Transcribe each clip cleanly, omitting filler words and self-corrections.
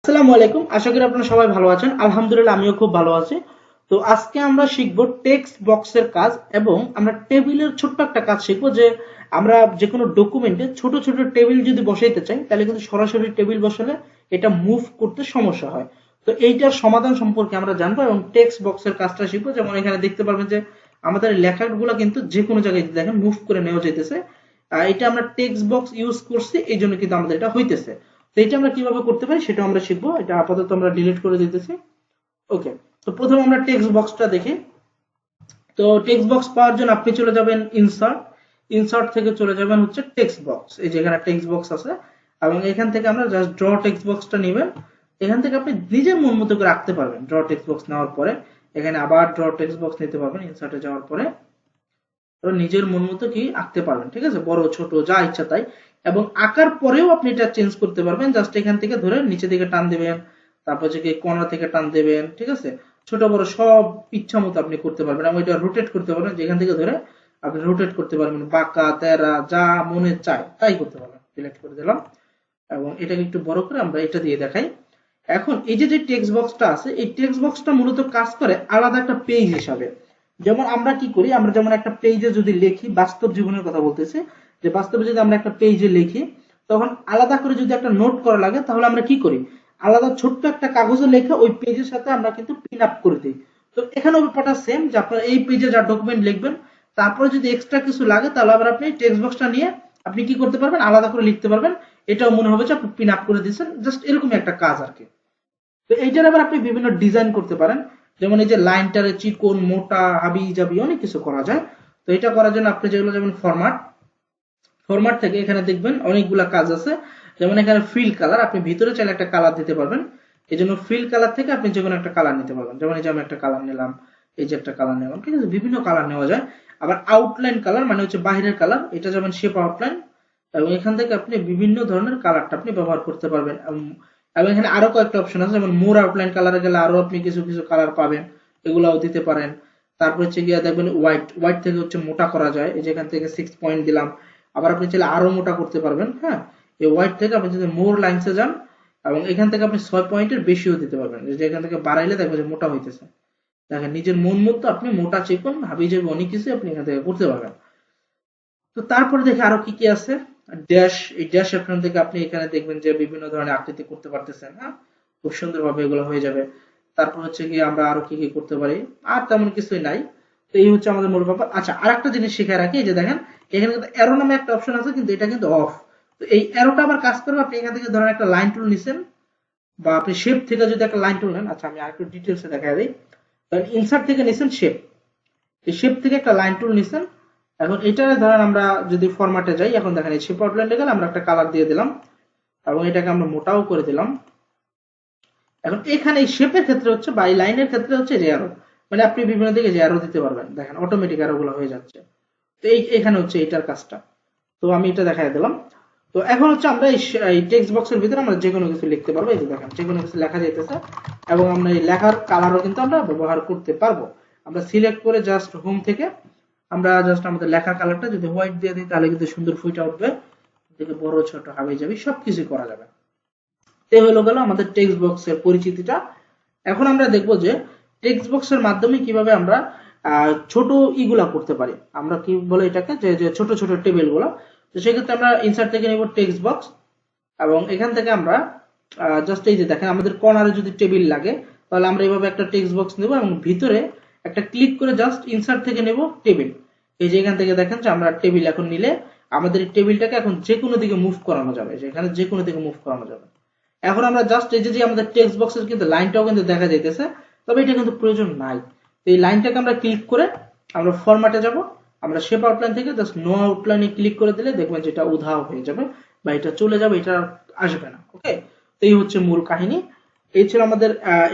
আসসালামু আলাইকুম, আশা করি আপনারা সবাই ভালো আছেন। আলহামদুলিল্লাহ আমিও খুব ভালো আছি। তো আজকে আমরা শিখব টেক্সট বক্সের কাজ এবং আমরা টেবিলের ছোট্ট একটা কাজ শিখবো যে আমরা যে কোনো ডকুমেন্টে ছোট ছোট টেবিল যদি বসাইতে চাই তাহলে কিন্তু সরাসরি টেবিল বসালে এটা মুভ করতে সমস্যা হয়। তো এইটার সমাধান সম্পর্কে আমরা জানবো এবং টেক্সট বক্সের কাজটা শিখবো। যেমন এখানে দেখতে পারবেন যে আমাদের লেখাগুলো কিন্তু যে কোনো জায়গায় দেখেন মুভ করে নেওয়া যাইতেছে। এটা আমরা টেক্সট বক্স ইউজ করছি, এই জন্য কিন্তু আমাদের এটা হইতেছে। তো এটা আমরা কিভাবে করতে পারি সেটা আমরা শিখবো। এটা আপাতত আমরা ডিলিট করে দিতেছি। ওকে, তো প্রথমে আমরা টেক্সট বক্সটা দেখি। তো টেক্সট বক্স পাওয়ার জন্য আপনি চলে যাবেন ইনসার্ট, ইনসার্ট থেকে চলে যাবেন হচ্ছে টেক্সট বক্স। এই যে এখানে টেক্সট বক্স আছে এবং এখান থেকে আমরা জাস্ট ড্র টেক্সট বক্সটা নেবেন। এখান থেকে আপনি নিজের মন মতো করে রাখতে পারবেন। ড্র টেক্সট বক্স নেওয়ার পরে এখানে আবার ড্র টেক্সট বক্স নিতে পারবেন ইনসার্টে যাওয়ার পরে। নিজের মন মতো কি আঁকতে পারবেন, ঠিক আছে, বড় ছোট যা ইচ্ছা তাই। এবং আঁকার পরেও আপনি এটা চেঞ্জ করতে পারবেন। জাস্ট এখান থেকে ধরে নিচে দিকে টান দিবেন, তারপর যে কর্নার থেকে টান দেবেন, ঠিক আছে, ছোট বড় সব ইচ্ছা মতো আপনি করতে পারবেন। এবং এটা রোটেট করতে পারবেন, যেখান থেকে ধরে আপনি রোটেট করতে পারবেন, বাঁকা তেরা যা মনে চায় তাই করতে পারবেন। সিলেক্ট করে দিলাম এবং এটাকে একটু বড় করে আমরা এটা দিয়ে দেখাই। এখন এই যে টেক্সট বক্সটা আছে, এই টেক্সট বক্সটা মূলত কাজ করে আলাদা একটা পেজ হিসাবে। যেমন আমরা কি করি, আমরা যেমন একটা পেজে যদি লিখি, বাস্তব জীবনের কথা বলতেছি, যে বাস্তবে যদি আমরা একটা পেজে লিখি তখন আলাদা করে যদি একটা নোট করা লাগে তাহলে আমরা কি করি, আলাদা ছোট্ট একটা কাগজে লেখা ওই পেজের সাথে আমরা কিন্তু পিন আপ করে দিই। তো এখানেও ব্যাপারটা সেম, যে আপনারা এই পেজে যা ডকুমেন্ট লিখবেন তারপরে যদি এক্সট্রা কিছু লাগে তাহলে আবার আপনি টেক্সট বক্সটা নিয়ে আপনি কি করতে পারবেন, আলাদা করে লিখতে পারবেন। এটাও মনে হবে যে আপনি পিন আপ করে দিয়েছেন। জাস্ট এরকমই একটা কাজ আর কি। তো এইটার আবার আপনি বিভিন্ন ডিজাইন করতে পারেন। যেমন এই যে লাইনটারে চিকন মোটা হাবি জাবি অনেক কিছু করা যায়। তো এটা করার জন্য আপনি যেগুলো যেমন ফরম্যাট, ফরম্যাট থেকে এখানে দেখবেন অনেকগুলা কাজ আছে। যেমন এখানে ফিল কালার, আপনি ভিতরে চাইলে একটা কালার দিতে পারবেন। এই জন্য ফিল কালার থেকে আপনি যে কোনো একটা কালার নিতে পারবেন। যেমন এই যে আমি একটা কালার নিলাম, এই যে একটা কালার নিলাম, ঠিক আছে, বিভিন্ন কালার নেওয়া যায়। আবার আউটলাইন কালার মানে হচ্ছে বাহিরের কালার, এটা যেমন শেপ আউটলাইন। এবং এখান থেকে আপনি বিভিন্ন ধরনের কালারটা আপনি ব্যবহার করতে পারবেন। এবং এখানে আরো কয়েকটা অপশন আছে, যেমন মোর আউটলাইন কালারে গেলে আরো আপনি কিছু কিছু কালার পাবেন, এগুলাও দিতে পারেন। তারপর হচ্ছে গিয়ে দেখবেন হোয়াইট, হোয়াইট থেকে হচ্ছে মোটা করা যায়, এই যে এখান থেকে 6 পয়েন্ট দিলাম। আবার আপনি চাইলে আরো মোটা করতে পারবেন। হ্যাঁ, এই হোয়াইট থেকে আপনি যদি মোর লাইনসে যান এবং এখান থেকে আপনি 6 পয়েন্টের বেশিও দিতে পারবেন, যে এখান থেকে বাড়াইলে দেখবেন যে মোটা হইতেছে। দেখেন নিজের মন মতো আপনি মোটা চিকন হাবি যাবে অনেক কিছু আপনি এখান থেকে করতে পারবেন। তো তারপরে দেখে আরো কি কি আছে, ড্যাশ, এই ড্যাশ এখান থেকে আপনি এখানে দেখবেন যে বিভিন্ন ধরনের আকৃতি করতে পারতেছেন। হ্যাঁ, খুব সুন্দরভাবে এগুলো হয়ে যাবে। তারপর হচ্ছে কি আমরা আরো কি কি করতে পারি, আর তেমন কিছুই নাই। তো এই হচ্ছে আমাদের মূল ব্যাপার। আচ্ছা, আরেকটা জিনিস শিখে রাখি, এই যে দেখেন এখানে কিন্তু অ্যারো নামে একটা অপশন আছে, কিন্তু এটা কিন্তু অফ। তো এই অ্যারোটা আবার কাজ করবে, আপনি এখান থেকে ধরেন একটা লাইন টুল নিছেন বা আপনি শেপ থেকে যদি একটা লাইন টুল নেন। আচ্ছা, আমি আরেকটু ডিটেইলসে দেখাই দিই। তাহলে ইনসার্ট থেকে নিছেন শেপ, এই শেপ থেকে একটা লাইন টুল নিছেন। এখন এটা ধরেন আমরা যদি ফরম্যাটে যাই, এখন দেখেন এই শেপ আউটলাইনে গেলে আমরা একটা কালার দিয়ে দিলাম এবং এটাকে আমরা মোটাও করে দিলাম। এখন এখানে এই শেপের ক্ষেত্রে হচ্ছে বা এই লাইনের ক্ষেত্রে হচ্ছে যে অ্যারো, মানে আপনি বিভিন্ন দিকে যে অ্যারো দিতে পারবেন, দেখেন অটোমেটিক অ্যারো গুলো হয়ে যাচ্ছে। তো এখানে হচ্ছে এটার কাজটা। তো আমি এটা দেখাই দিলাম। তো এখন হচ্ছে আমরা এই টেক্সট বক্সের ভিতরে আমরা যে কোনো কিছু লিখতে পারবো। এই যে দেখেন যে কোনো কিছু লেখা যাইতেছে এবং আমরা এই লেখার কালারও কিন্তু আমরা ব্যবহার করতে পারবো। আমরা সিলেক্ট করে জাস্ট হোম থেকে আমরা জাস্ট আমাদের লেখার কালারটা যদি হোয়াইট দিয়ে দিই তাহলে কিন্তু সুন্দর ফুটে উঠবে, দেখে বড় ছোট হাবি যাবে সবকিছু করা যাবে। এই হলো গেল আমাদের টেক্সট বক্সের পরিচিতিটা। এখন আমরা দেখব যে টেক্সট বক্সের মাধ্যমে কিভাবে আমরা ছোট ইগুলা করতে পারি। আমরা কি বলে এটাকে, যে ছোট ছোট টেবিল গুলো। তো সেক্ষেত্রে আমরা ইনসার্ট থেকে নিব টেক্সট বক্স এবং এখান থেকে আমরা জাস্ট এই যে দেখেন আমাদের কর্নারে যদি টেবিল লাগে তাহলে আমরা এইভাবে একটা টেক্সট বক্স নেব এবং ভিতরে একটা ক্লিক করে জাস্ট ইনসার্ট থেকে নেব টেবিল। এই যে এখান থেকে দেখেন যে আমরা টেবিল এখন নিলে আমাদের এই টেবিলটাকে এখন যে কোনো দিকে মুভ করানো যাবে, যেখানে যে কোনো দিকে মুভ করানো যাবে। এখন আমরা জাস্ট এই যে আমাদের টেক্সট বক্সের কিন্তু লাইনটাও কিন্তু দেখা যাইতেছে, তবে এটা কিন্তু প্রয়োজন নাই। তো এই লাইনটাকে আমরা ক্লিক করে আমরা ফরম্যাটে যাব, আমরা শেপ আউটলাইন থেকে জাস্ট নো আউটলাইনে ক্লিক করে দিলে দেখবেন যে এটা উধাও হয়ে যাবে বা এটা চলে যাবে, এটা আসবে না। ওকে, তো এই হচ্ছে মূল কাহিনী। এই ছিল আমাদের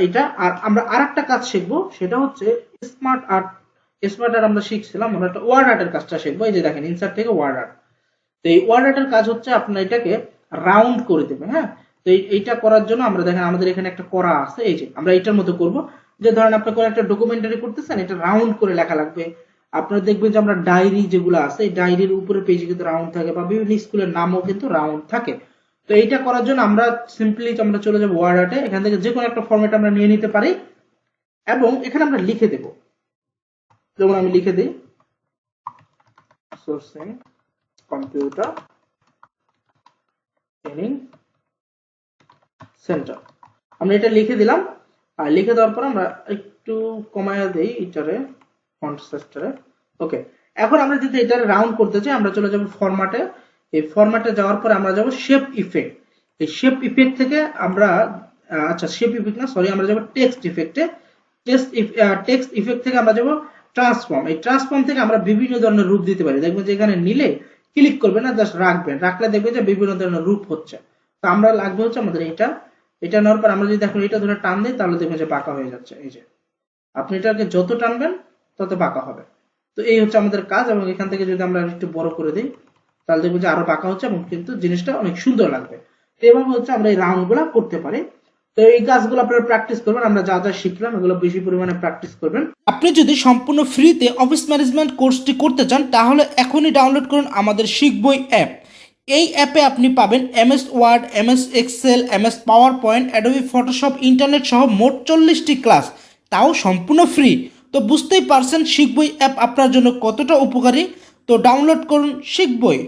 এটা। আর আমরা আরেকটা কাজ শিখবো, সেটা হচ্ছে স্মার্ট আর্ট। স্মার্ট আর্ট আমরা শিখছিলাম, আমরা একটা ওয়ার্ড আর্টের কাজটা শিখবো। এই যে দেখেন ইনসার্ট থেকে ওয়ার্ড আর্ট। তো এই ওয়ার্ড আর্টের কাজ হচ্ছে আপনার এটাকে রাউন্ড করে দেবেন। হ্যাঁ, তো এইটা করার জন্য আমরা দেখেন আমাদের এখানে একটা করা আছে, এই যে আমরা এটার মতো করব। যে ধরেন আপনি কোন একটা ডকুমেন্টারি করতেছেন, এটা রাউন্ড করে লেখা লাগবে। আপনারা দেখবেন যে আমরা ডায়েরি যেগুলো আছে, এই ডায়েরির উপরে পেজে কিন্তু রাউন্ড থাকে, বা বিভিন্ন স্কুলের নামও কিন্তু রাউন্ড থাকে। তো এইটা করার জন্য আমরা সিম্পলি আমরা চলে যাব ওয়ার্ড আর্টে, এখান থেকে যে কোনো একটা ফরম্যাট আমরা নিয়ে নিতে পারি এবং এখানে আমরা লিখে দেব। যেমন আমি লিখে দিই সোর্সিং কম্পিউটার ট্রেনিং সেন্টার। আমরা এটা লিখে দিলাম, আর লিখে দেওয়ার পর আমরা একটু কমায়া দেই এটারে ফন্ট সাইজটারে। ওকে, এখন আমরা যদি এটা রাউন্ড করতে চাই আমরা চলে যাব ফরম্যাটে। এই ফরম্যাটে যাওয়ার পর আমরা যাব শেপ ইফেক্ট। এই শেপ ইফেক্ট থেকে আমরা আচ্ছা শেপ ইফেক্ট না সরি, আমরা যাব টেক্সট ইফেক্টে। টেক্সট ইফেক্ট থেকে আমরা যাব ট্রান্সফর্ম। এই ট্রান্সফর্ম থেকে আমরা বিভিন্ন ধরনের রূপ দিতে পারি। দেখবেন যে এখানে নিলে ক্লিক করবেন না, জাস্ট রাখবেন, রাখলে দেখবেন যে বিভিন্ন ধরনের রূপ হচ্ছে। তো আমরা লাগবে হচ্ছে আমাদের এটা নেওয়ার পর আমরা যদি দেখুন এটা ধরে টান দিই তাহলে দেখবেন যে বাঁকা হয়ে যাচ্ছে। এই যে আপনি এটাকে যত টানবেন তত বাঁকা হবে। তো এই হচ্ছে আমাদের কাজ, এবং এখান থেকে যদি আমরা একটু বড় করে দিই তাহলে দেখবেন যে আরো বাঁকা হচ্ছে এবং কিন্তু জিনিসটা অনেক সুন্দর লাগবে। তো এভাবে হচ্ছে আমরা এই রাউন্ড গুলা করতে পারি। তো এই কাজগুলো আপনারা প্র্যাকটিস করবেন, আমরা যা যা শিখলাম এগুলো বেশি পরিমাণে প্র্যাকটিস করবেন। আপনি যদি সম্পূর্ণ ফ্রিতে অফিস ম্যানেজমেন্ট কোর্সটি করতে চান তাহলে এখনই ডাউনলোড করুন আমাদের শিখবই অ্যাপ। এই অ্যাপে আপনি পাবেন MS Word, MS Excel, MS PowerPoint, Adobe Photoshop, internet সহ মোট 40টি ক্লাস, তাও সম্পূর্ণ ফ্রি। তো বুঝতেই পারছেন শিখবই অ্যাপ আপনার জন্য কতটা উপকারী। তো ডাউনলোড করুন শিখবই।